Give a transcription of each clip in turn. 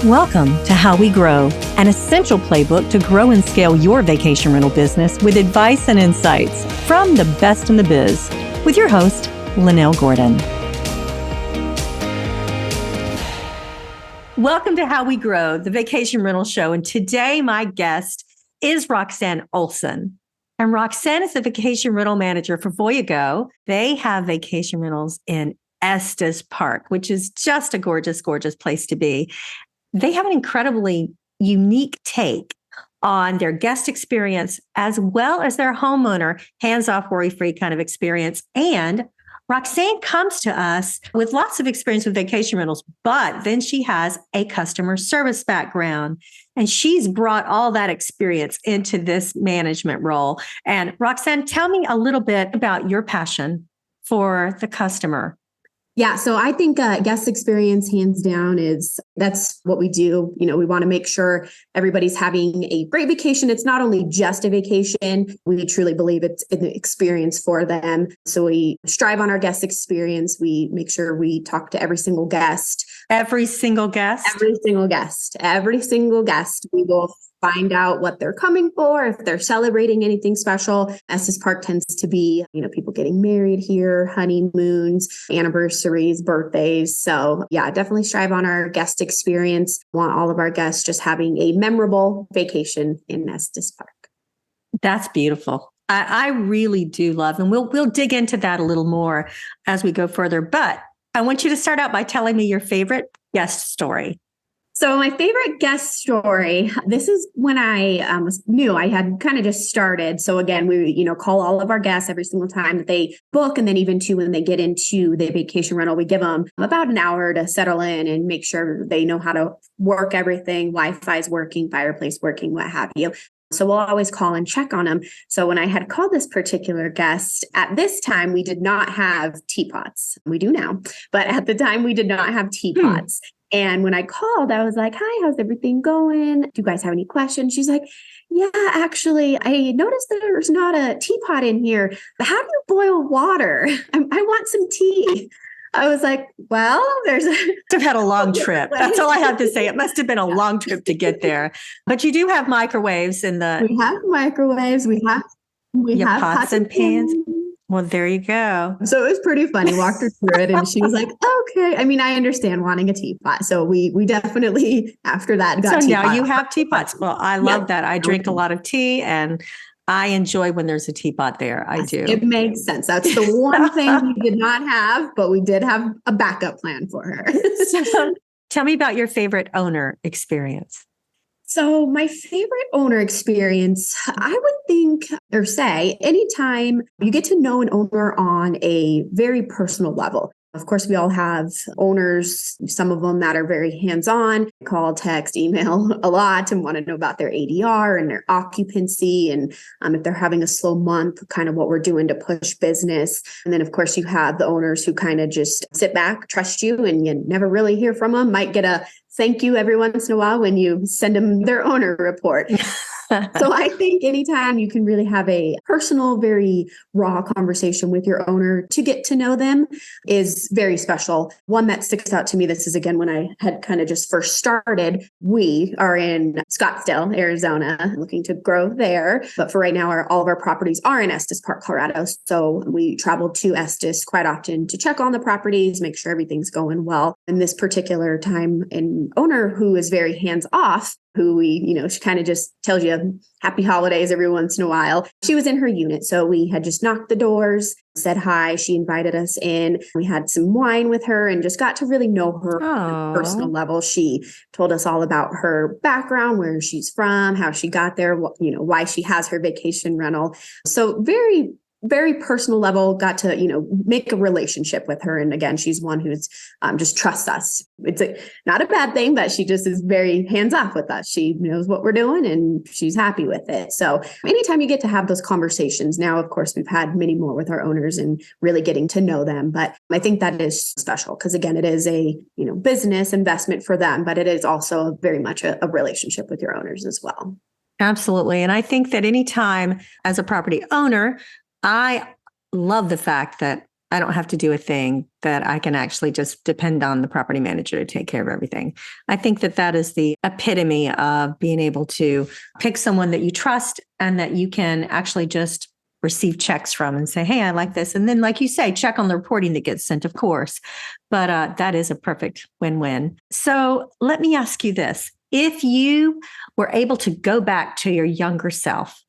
Welcome to How We Grow, an essential playbook to grow and scale your vacation rental business with advice and insights from the best in the biz, with your host, Lynell Gordon. Welcome to How We Grow, the vacation rental show. And today my guest is Roxann Olson. And Roxann is the vacation rental manager for Voyago. They have vacation rentals in Estes Park, which is just a gorgeous, gorgeous place to be. They have an incredibly unique take on their guest experience as well as their homeowner, hands-off, worry-free kind of experience. And Roxann comes to us with lots of experience with vacation rentals, but then she has a customer service background. And she's brought all that experience into this management role. And Roxann, tell me a little bit about your passion for the customer. Yeah, so I think guest experience, hands down, that's what we do. You know, we want to make sure everybody's having a great vacation. It's not only just a vacation. We truly believe it's an experience for them. So we strive on our guest experience. We make sure we talk to every single guest. Every single guest? Every single guest. Every single guest. We will find out what they're coming for, if they're celebrating anything special. Estes Park tends to be, people getting married here, honeymoons, anniversaries, birthdays. So yeah, definitely strive on our guest experience. Want all of our guests just having a memorable vacation in Estes Park. That's beautiful. I really do love, and we'll dig into that a little more as we go further. But I want you to start out by telling me your favorite guest story. So my favorite guest story, this is when I was new. I had kind of just started. So again, we, call all of our guests every single time that they book. And then even too, when they get into the vacation rental, we give them about an hour to settle in and make sure they know how to work everything. Wi-Fi is working, fireplace working, what have you. So we'll always call and check on them. So when I had called this particular guest, at this time, we did not have teapots. We do now, but at the time we did not have teapots. And when I called, I was like, hi, how's everything going? Do you guys have any questions? She's like, yeah, actually, I noticed that there's not a teapot in here. How do you boil water? I want some tea. I was like, well, I've had a long trip. That's all I have to say. It must have been a long trip to get there. But you do have microwaves in the... We have microwaves. We have pots and pans. Well, there you go. So it was pretty funny. Walked her through it and she was like, okay. I mean, I understand wanting a teapot. So we definitely, after that, got So teapot. now you have teapots. Well, I love that. I drink a lot of tea and I enjoy when there's a teapot there. I do. It makes sense. That's the one thing we did not have, but we did have a backup plan for her. So, tell me about your favorite owner experience. So my favorite owner experience, I would think or say anytime you get to know an owner on a very personal level. Of course, we all have owners, some of them that are very hands-on, call, text, email a lot and want to know about their ADR and their occupancy. And if they're having a slow month, kind of what we're doing to push business. And then, of course, you have the owners who kind of just sit back, trust you, and you never really hear from them. Might get a thank you every once in a while when you send them their owner report. So I think anytime you can really have a personal, very raw conversation with your owner to get to know them is very special. One that sticks out to me, this is again when I had kind of just first started. We are in Scottsdale, Arizona, looking to grow there. But for right now, all of our properties are in Estes Park, Colorado. So we travel to Estes quite often to check on the properties, make sure everything's going well. And this particular time, an owner who is very hands-off, who she kind of just tells you happy holidays every once in a while. She was in her unit. So we had just knocked the doors, said hi. She invited us in. We had some wine with her and just got to really know her on a personal level. She told us all about her background, where she's from, how she got there, why she has her vacation rental. So very, very personal level, got to, make a relationship with her. And again, she's one who's just trusts us. It's not a bad thing, but she just is very hands off with us. She knows what we're doing and she's happy with it. So anytime you get to have those conversations, now, of course, we've had many more with our owners and really getting to know them. But I think that is special because, again, it is a, business investment for them, but it is also very much a relationship with your owners as well. Absolutely. And I think that anytime as a property owner, I love the fact that I don't have to do a thing, that I can actually just depend on the property manager to take care of everything. I think that that is the epitome of being able to pick someone that you trust and that you can actually just receive checks from and say, hey, I like this. And then, like you say, check on the reporting that gets sent, of course. But that is a perfect win-win. So let me ask you this. If you were able to go back to your younger self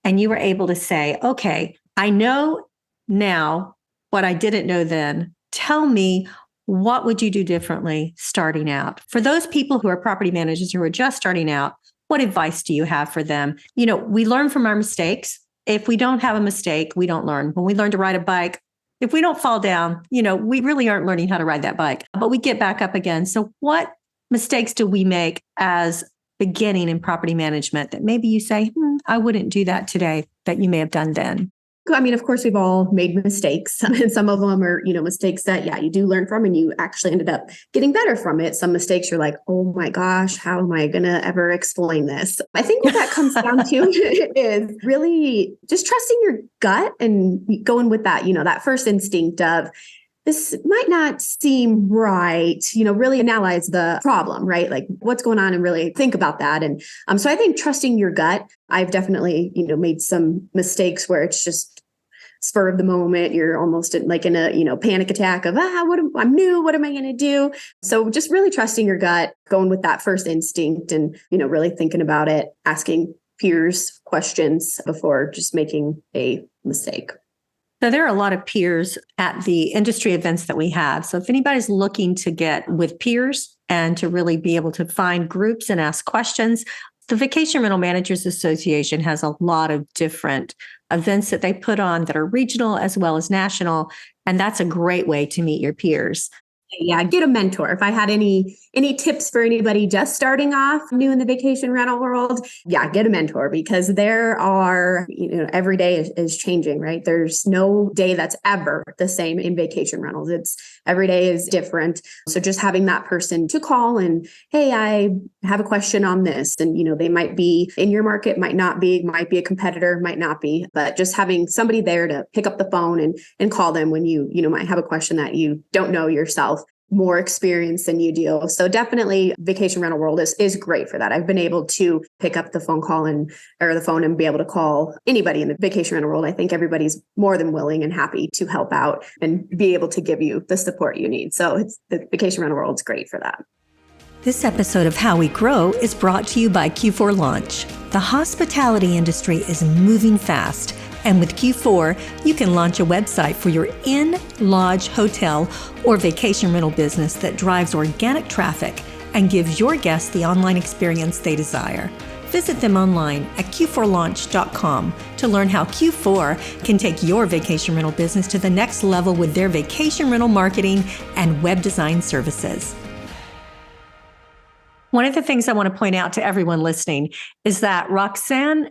and you were able to say, okay, I know now what I didn't know then, tell me, what would you do differently starting out? For those people who are property managers who are just starting out, what advice do you have for them? We learn from our mistakes. If we don't have a mistake, we don't learn. When we learn to ride a bike, if we don't fall down, we really aren't learning how to ride that bike, but we get back up again. So what mistakes do we make as beginning in property management that maybe you say, I wouldn't do that today, that you may have done then? I mean, of course, we've all made mistakes, and some of them are, mistakes that, you do learn from and you actually ended up getting better from it. Some mistakes you're like, oh my gosh, how am I going to ever explain this? I think what that comes down to is really just trusting your gut and going with that, that first instinct of, this might not seem right, really analyze the problem, right? Like what's going on and really think about that. And so I think trusting your gut, I've definitely, made some mistakes where it's just spur of the moment. You're almost in a, panic attack of, I'm new. What am I going to do? So just really trusting your gut, going with that first instinct and, really thinking about it, asking peers questions before just making a mistake. So there are a lot of peers at the industry events that we have. So if anybody's looking to get with peers and to really be able to find groups and ask questions, the Vacation Rental Managers Association has a lot of different events that they put on that are regional as well as national. And that's a great way to meet your peers. Yeah, get a mentor. If I had any tips for anybody just starting off new in the vacation rental world, get a mentor, because there are, every day is changing, right? There's no day that's ever the same in vacation rentals. It's every day is different. So just having that person to call and, hey, I have a question on this. And, they might be in your market, might not be, might be a competitor, might not be, but just having somebody there to pick up the phone and call them when you might have a question that you don't know yourself. More experience than you do. So definitely vacation rental world is great for that. I've been able to pick up the phone and be able to call anybody in the vacation rental world. I think everybody's more than willing and happy to help out and be able to give you the support you need. So the vacation rental world is great for that. This episode of How We Grow is brought to you by Q4 Launch. The hospitality industry is moving fast. And with Q4, you can launch a website for your in-lodge hotel or vacation rental business that drives organic traffic and gives your guests the online experience they desire. Visit them online at q4launch.com to learn how Q4 can take your vacation rental business to the next level with their vacation rental marketing and web design services. One of the things I want to point out to everyone listening is that Roxann,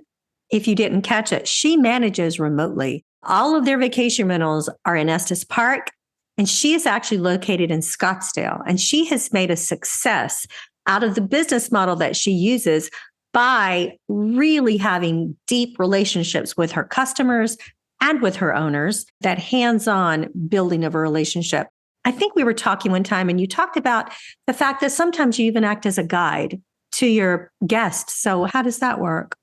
if you didn't catch it, she manages remotely. All of their vacation rentals are in Estes Park, and she is actually located in Scottsdale. And she has made a success out of the business model that she uses by really having deep relationships with her customers and with her owners, that hands-on building of a relationship. I think we were talking one time and you talked about the fact that sometimes you even act as a guide to your guests. So how does that work?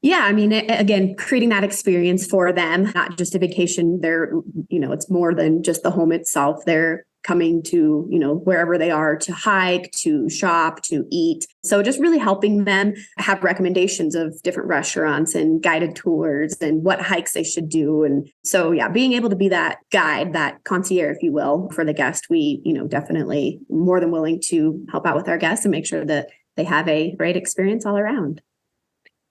Yeah, I mean, again, creating that experience for them, not just a vacation. It's more than just the home itself. They're coming to, wherever they are to hike, to shop, to eat. So just really helping them have recommendations of different restaurants and guided tours and what hikes they should do. And so, being able to be that guide, that concierge, if you will, for the guest, we, definitely more than willing to help out with our guests and make sure that they have a great experience all around.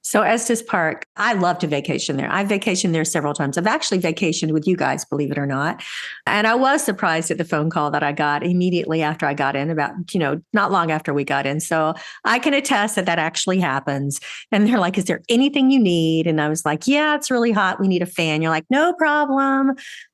So Estes Park, I love to vacation there. I've vacationed there several times. I've actually vacationed with you guys, believe it or not. And I was surprised at the phone call that I got immediately after I got in, about, not long after we got in. So I can attest that actually happens. And they're like, is there anything you need? And I was like, yeah, it's really hot. We need a fan. You're like, no problem.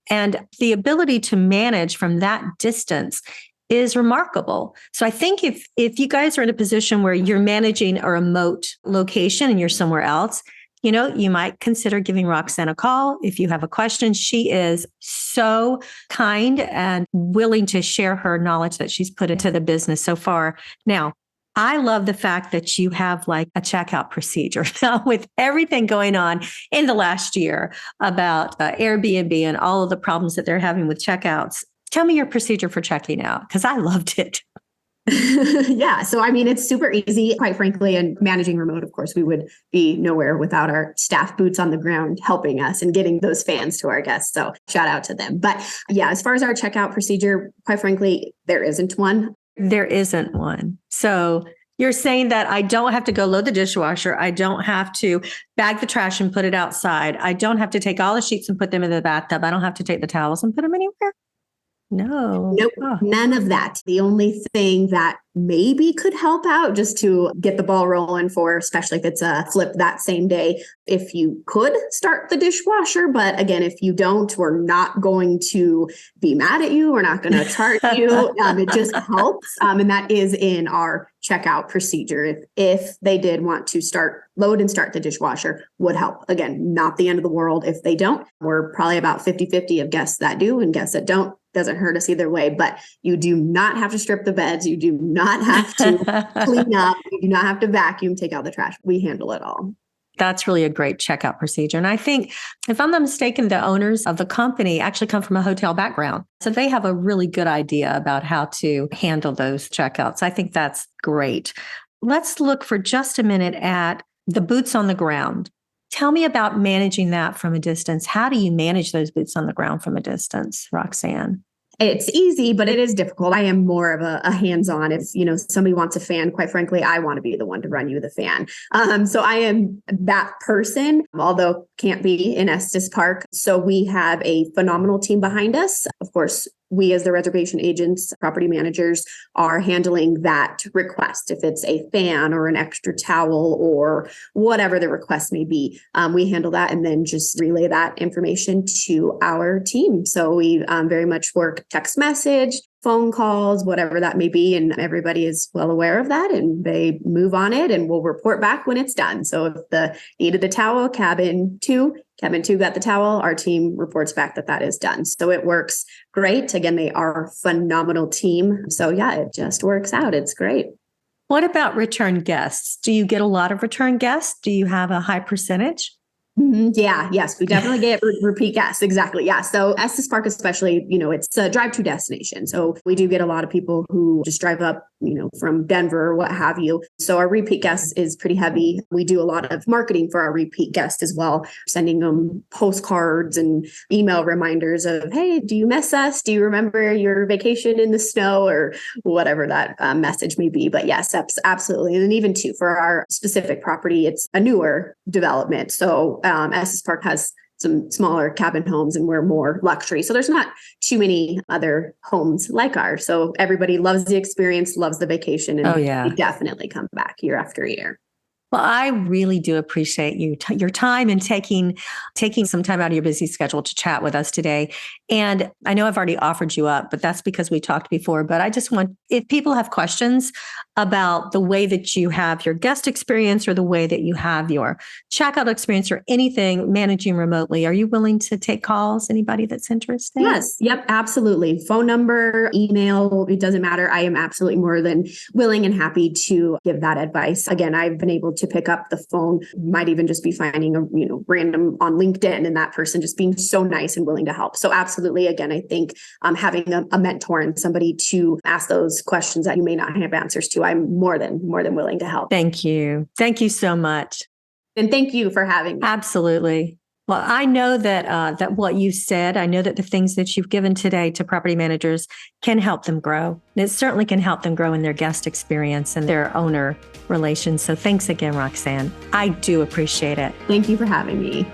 And the ability to manage from that distance is remarkable. So I think if you guys are in a position where you're managing a remote location and you're somewhere else, you might consider giving Roxann a call if you have a question. She is so kind and willing to share her knowledge that she's put into the business so far. Now, I love the fact that you have like a checkout procedure now with everything going on in the last year about Airbnb and all of the problems that they're having with checkouts. Tell me your procedure for checking out, because I loved it. Yeah. So, I mean, it's super easy, quite frankly, and managing remote, of course, we would be nowhere without our staff boots on the ground helping us and getting those fans to our guests. So shout out to them. But yeah, as far as our checkout procedure, quite frankly, there isn't one. There isn't one. So you're saying that I don't have to go load the dishwasher. I don't have to bag the trash and put it outside. I don't have to take all the sheets and put them in the bathtub. I don't have to take the towels and put them anywhere. No. Nope, none of that. The only thing that maybe could help out just to get the ball rolling for, especially if it's a flip that same day, if you could start the dishwasher. But again, if you don't, we're not going to be mad at you. We're not going to charge you. It just helps. And that is in our checkout procedure. If they did want to load and start the dishwasher, would help. Again, not the end of the world if they don't. We're probably about 50-50 of guests that do and guests that don't. Doesn't hurt us either way, but you do not have to strip the beds. You do not have to clean up. You do not have to vacuum, take out the trash. We handle it all. That's really a great checkout procedure. And I think, if I'm not mistaken, the owners of the company actually come from a hotel background. So they have a really good idea about how to handle those checkouts. I think that's great. Let's look for just a minute at the boots on the ground. Tell me about managing that from a distance. How do you manage those boots on the ground from a distance, Roxann? It's easy, but it is difficult. I am more of a hands-on. If, somebody wants a fan, quite frankly, I want to be the one to run you the fan. So I am that person, although can't be in Estes Park. So we have a phenomenal team behind us. Of course, we as the reservation agents, property managers, are handling that request. If it's a fan or an extra towel or whatever the request may be, we handle that and then just relay that information to our team. So we very much work text message, phone calls, whatever that may be. And everybody is well aware of that and they move on it and we'll report back when it's done. So if the needed the towel, cabin two got the towel, our team reports back that is done. So it works great. Again, they are a phenomenal team. So yeah, it just works out. It's great. What about return guests? Do you get a lot of return guests? Do you have a high percentage? Yeah, yes, we definitely get repeat guests. Exactly. Yeah. So Estes Park, especially, it's a drive-to destination. So we do get a lot of people who just drive up, from Denver or what have you. So our repeat guests is pretty heavy. We do a lot of marketing for our repeat guests as well, sending them postcards and email reminders of, hey, do you miss us? Do you remember your vacation in the snow or whatever that message may be? But yes, absolutely. And then even too, for our specific property, it's a newer development. So Estes Park has some smaller cabin homes and we're more luxury. So there's not too many other homes like ours. So everybody loves the experience, loves the vacation, and they definitely come back year after year. Well, I really do appreciate your time and taking some time out of your busy schedule to chat with us today. And I know I've already offered you up, but that's because we talked before. But I just want, if people have questions about the way that you have your guest experience or the way that you have your checkout experience or anything managing remotely, are you willing to take calls? Anybody that's interested? Yes. Yep. Absolutely. Phone number, email, it doesn't matter. I am absolutely more than willing and happy to give that advice. Again, I've been able to pick up the phone, might even just be finding a random on LinkedIn and that person just being so nice and willing to help. So absolutely. Again, I think having a mentor and somebody to ask those questions that you may not have answers to, I'm more than willing to help. Thank you. Thank you so much. And thank you for having me. Absolutely. Well, I know that what you said, I know that the things that you've given today to property managers can help them grow. And it certainly can help them grow in their guest experience and their owner relations. So thanks again, Roxann. I do appreciate it. Thank you for having me.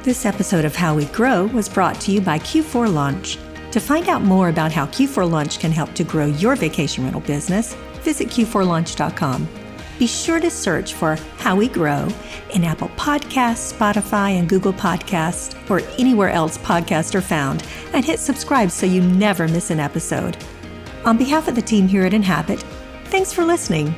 This episode of How We Grow was brought to you by Q4 Launch. To find out more about how Q4 Launch can help to grow your vacation rental business, visit q4launch.com. Be sure to search for How We Grow in Apple Podcasts, Spotify, and Google Podcasts, or anywhere else podcasts are found, and hit subscribe so you never miss an episode. On behalf of the team here at Inhabit, thanks for listening.